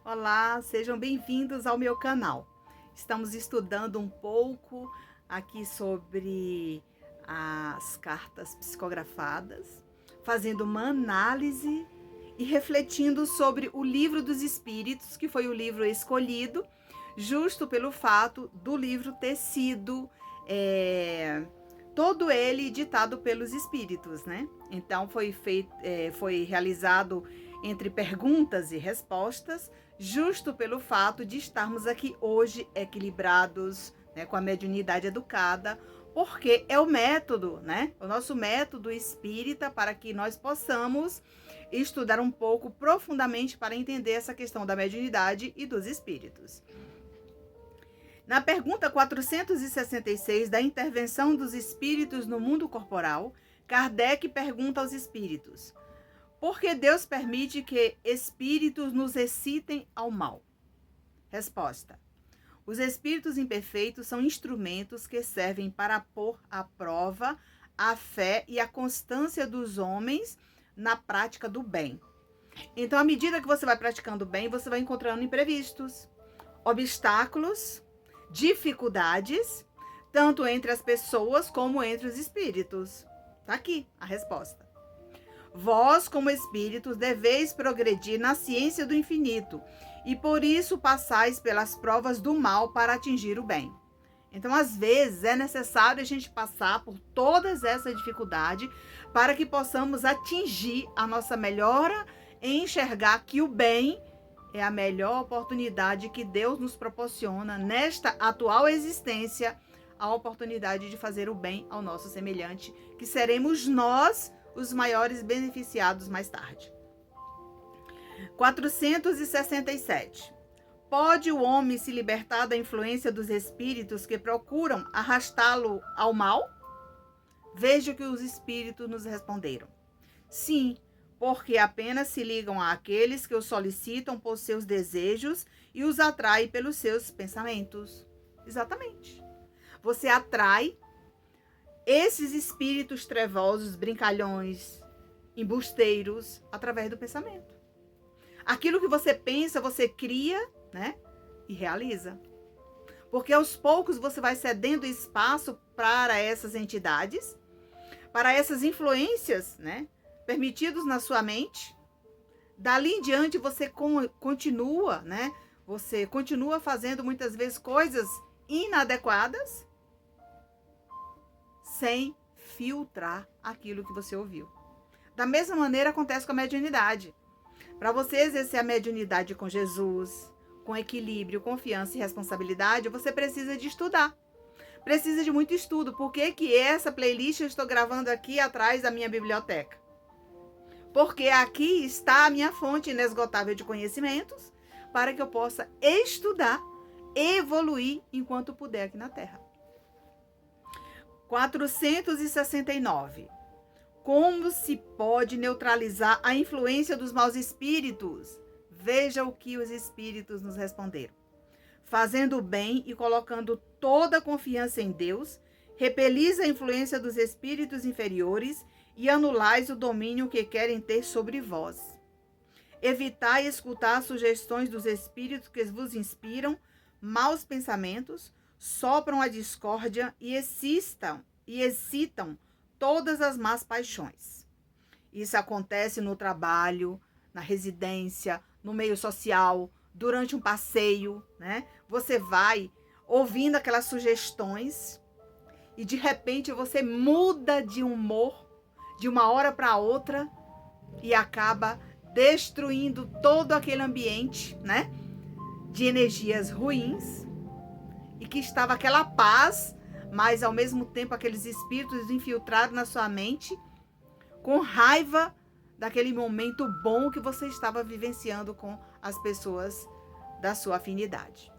Olá, sejam bem-vindos ao meu canal. Estamos estudando um pouco aqui sobre as cartas psicografadas, fazendo uma análise e refletindo sobre o Livro dos Espíritos, que foi o livro escolhido, justo pelo fato do livro ter sido todo ele ditado pelos espíritos, né? Então foi realizado entre perguntas e respostas, justo pelo fato de estarmos aqui hoje equilibrados, né, com a mediunidade educada, porque é o método, né? O nosso método espírita para que nós possamos estudar um pouco profundamente para entender essa questão da mediunidade e dos espíritos. Na pergunta 466 da intervenção dos espíritos no mundo corporal, Kardec pergunta aos espíritos: por que Deus permite que espíritos nos excitem ao mal? Resposta: os espíritos imperfeitos são instrumentos que servem para pôr à prova a fé e a constância dos homens na prática do bem. Então, à medida que você vai praticando o bem, você vai encontrando imprevistos, obstáculos, dificuldades, tanto entre as pessoas como entre os espíritos. Está aqui a resposta. Vós, como espíritos, deveis progredir na ciência do infinito, e por isso passais pelas provas do mal para atingir o bem. Então, às vezes, é necessário a gente passar por todas essas dificuldades para que possamos atingir a nossa melhora e enxergar que o bem é a melhor oportunidade que Deus nos proporciona nesta atual existência, a oportunidade de fazer o bem ao nosso semelhante, que seremos nós os maiores beneficiados mais tarde. 467. Pode o homem se libertar da influência dos espíritos que procuram arrastá-lo ao mal? Veja o que os espíritos nos responderam. Sim, porque apenas se ligam àqueles que os solicitam por seus desejos e os atraem pelos seus pensamentos. Exatamente. Você atrai esses espíritos trevosos, brincalhões, embusteiros, através do pensamento. Aquilo que você pensa, você cria, né? E realiza. Porque aos poucos você vai cedendo espaço para essas entidades, para essas influências, né? Permitidos na sua mente. Dali em diante você continua, né? Você continua fazendo muitas vezes coisas inadequadas, sem filtrar aquilo que você ouviu. Da mesma maneira acontece com a mediunidade. Para você exercer a mediunidade com Jesus, com equilíbrio, confiança e responsabilidade, você precisa de estudar. Precisa de muito estudo. Por que essa playlist eu estou gravando aqui atrás da minha biblioteca? Porque aqui está a minha fonte inesgotável de conhecimentos para que eu possa estudar, evoluir enquanto puder aqui na Terra. 469. Como se pode neutralizar a influência dos maus espíritos? Veja o que os espíritos nos responderam. Fazendo o bem e colocando toda a confiança em Deus, repelis a influência dos espíritos inferiores e anulais o domínio que querem ter sobre vós. Evitai escutar as sugestões dos espíritos que vos inspiram maus pensamentos, sopram a discórdia e excitam todas as más paixões. Isso acontece no trabalho, na residência, no meio social, durante um passeio, né? Você vai ouvindo aquelas sugestões e de repente você muda de humor de uma hora para outra e acaba destruindo todo aquele ambiente, né? De energias ruins e que estava aquela paz, mas ao mesmo tempo aqueles espíritos infiltraram na sua mente com raiva daquele momento bom que você estava vivenciando com as pessoas da sua afinidade.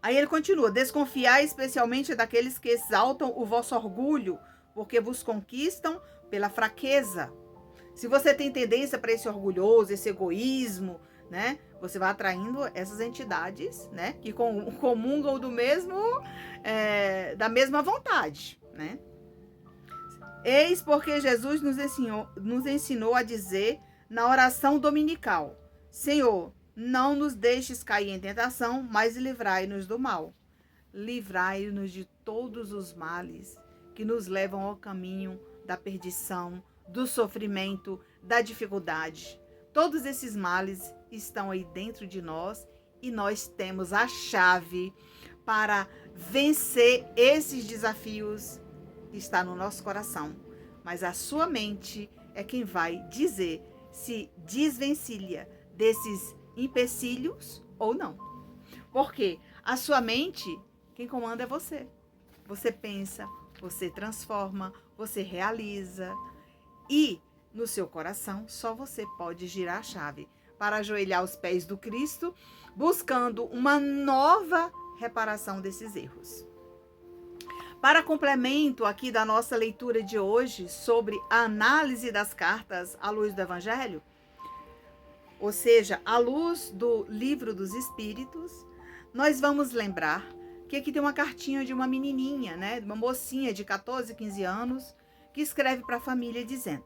Aí ele continua: desconfiai especialmente daqueles que exaltam o vosso orgulho, porque vos conquistam pela fraqueza. Se você tem tendência para esse orgulhoso, esse egoísmo, né? Você vai atraindo essas entidades, né? Que comungam da mesma vontade, né? Eis porque Jesus nos ensinou a dizer na oração dominical: Senhor, não nos deixes cair em tentação, mas livrai-nos do mal. Livrai-nos de todos os males que nos levam ao caminho da perdição, do sofrimento, da dificuldade. Todos esses males estão aí dentro de nós e nós temos a chave para vencer esses desafios. Está no nosso coração, mas a sua mente é quem vai dizer se desvencilha desses empecilhos ou não. Porque a sua mente, quem comanda é você. Você pensa, você transforma, você realiza. E no seu coração, só você pode girar a chave para ajoelhar aos pés do Cristo, buscando uma nova reparação desses erros. Para complemento aqui da nossa leitura de hoje sobre a análise das cartas à luz do Evangelho, ou seja, à luz do Livro dos Espíritos, nós vamos lembrar que aqui tem uma cartinha de uma menininha, né, de uma mocinha de 14, 15 anos, que escreve para a família dizendo: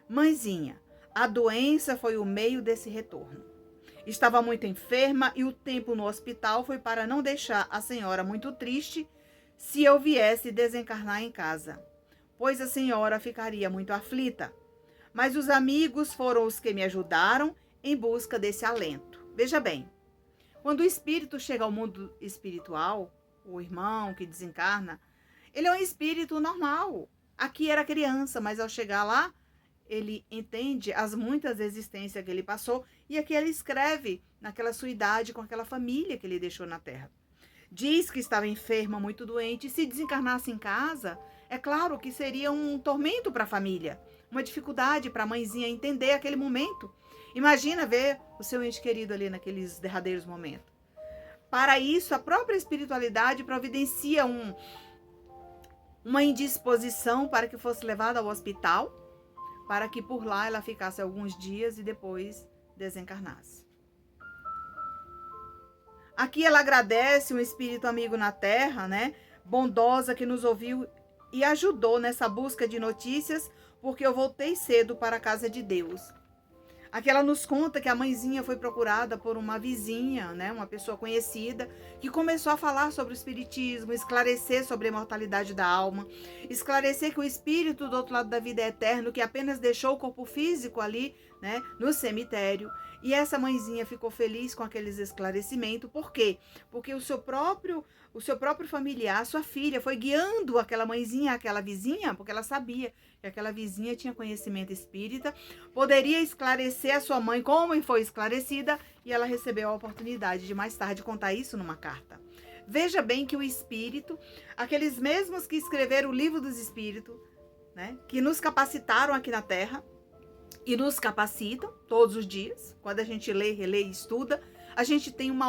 Mãezinha, a doença foi o meio desse retorno. Estava muito enferma e o tempo no hospital foi para não deixar a senhora muito triste se eu viesse desencarnar em casa, pois a senhora ficaria muito aflita. Mas os amigos foram os que me ajudaram em busca desse alento. Veja bem, quando o espírito chega ao mundo espiritual, o irmão que desencarna, ele é um espírito normal. Aqui era criança, mas ao chegar lá, ele entende as muitas existências que ele passou e aqui ele escreve naquela sua idade com aquela família que ele deixou na Terra. Diz que estava enferma, muito doente, e se desencarnasse em casa, é claro que seria um tormento para a família, uma dificuldade para a mãezinha entender aquele momento. Imagina ver o seu ente querido ali naqueles derradeiros momentos. Para isso, a própria espiritualidade providencia uma indisposição para que fosse levada ao hospital, para que por lá ela ficasse alguns dias e depois desencarnasse. Aqui ela agradece um espírito amigo na Terra, né, bondosa, que nos ouviu e ajudou nessa busca de notícias, porque eu voltei cedo para a casa de Deus. Aqui ela nos conta que a mãezinha foi procurada por uma vizinha, né, uma pessoa conhecida, que começou a falar sobre o espiritismo, esclarecer sobre a imortalidade da alma, esclarecer que o espírito do outro lado da vida é eterno, que apenas deixou o corpo físico ali, né, no cemitério. E essa mãezinha ficou feliz com aqueles esclarecimentos. Por quê? Porque o seu próprio familiar, sua filha, foi guiando aquela mãezinha, aquela vizinha, porque ela sabia que aquela vizinha tinha conhecimento espírita, poderia esclarecer a sua mãe como foi esclarecida, e ela recebeu a oportunidade de mais tarde contar isso numa carta. Veja bem que o espírito, aqueles mesmos que escreveram o Livro dos Espíritos, né, que nos capacitaram aqui na Terra, e nos capacitam todos os dias. Quando a gente lê, relê e estuda, a gente tem um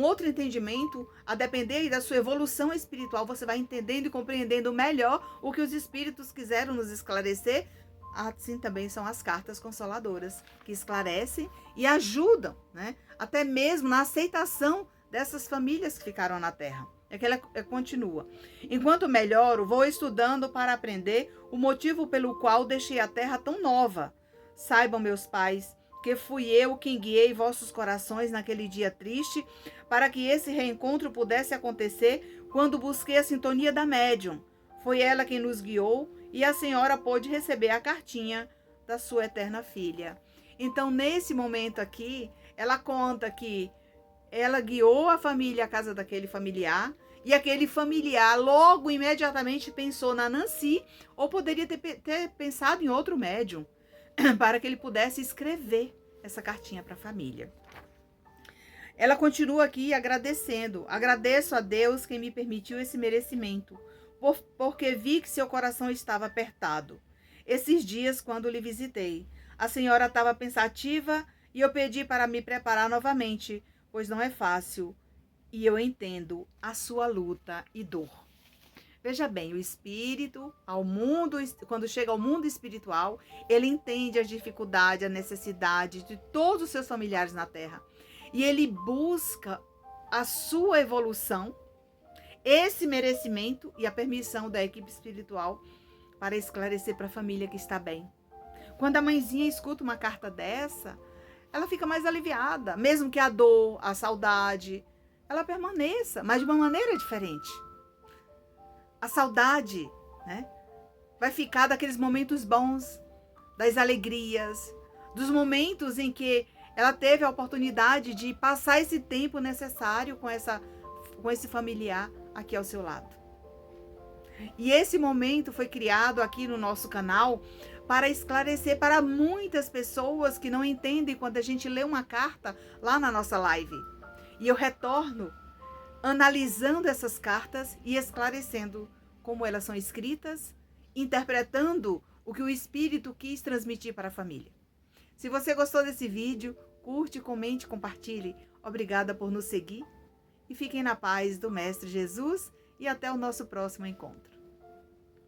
outro entendimento. A depender da sua evolução espiritual, você vai entendendo e compreendendo melhor o que os espíritos quiseram nos esclarecer. Assim também são as cartas consoladoras, que esclarecem e ajudam, né, até mesmo na aceitação dessas famílias que ficaram na Terra. É que ela continua. Enquanto melhoro, vou estudando para aprender o motivo pelo qual deixei a terra tão nova. Saibam, meus pais, que fui eu quem guiei vossos corações naquele dia triste, para que esse reencontro pudesse acontecer quando busquei a sintonia da médium. Foi ela quem nos guiou e a senhora pôde receber a cartinha da sua eterna filha. Então, nesse momento aqui, ela conta que ela guiou a família à casa daquele familiar, e aquele familiar logo, imediatamente, pensou na Nancy, ou poderia ter pensado em outro médium, para que ele pudesse escrever essa cartinha para a família. Ela continua aqui agradecendo. Agradeço a Deus quem me permitiu esse merecimento, porque vi que seu coração estava apertado. Esses dias, quando lhe visitei, a senhora estava pensativa e eu pedi para me preparar novamente, pois não é fácil, e eu entendo a sua luta e dor. Veja bem, o espírito, quando chega ao mundo espiritual, ele entende as dificuldades, a necessidade de todos os seus familiares na Terra. E ele busca a sua evolução, esse merecimento e a permissão da equipe espiritual para esclarecer para a família que está bem. Quando a mãezinha escuta uma carta dessa, ela fica mais aliviada, mesmo que a dor, a saudade, ela permaneça, mas de uma maneira diferente. A saudade, né, vai ficar daqueles momentos bons, das alegrias, dos momentos em que ela teve a oportunidade de passar esse tempo necessário com esse familiar aqui ao seu lado. E esse momento foi criado aqui no nosso canal para esclarecer para muitas pessoas que não entendem quando a gente lê uma carta lá na nossa live. E eu retorno analisando essas cartas e esclarecendo como elas são escritas, interpretando o que o Espírito quis transmitir para a família. Se você gostou desse vídeo, curte, comente, compartilhe. Obrigada por nos seguir e fiquem na paz do Mestre Jesus e até o nosso próximo encontro.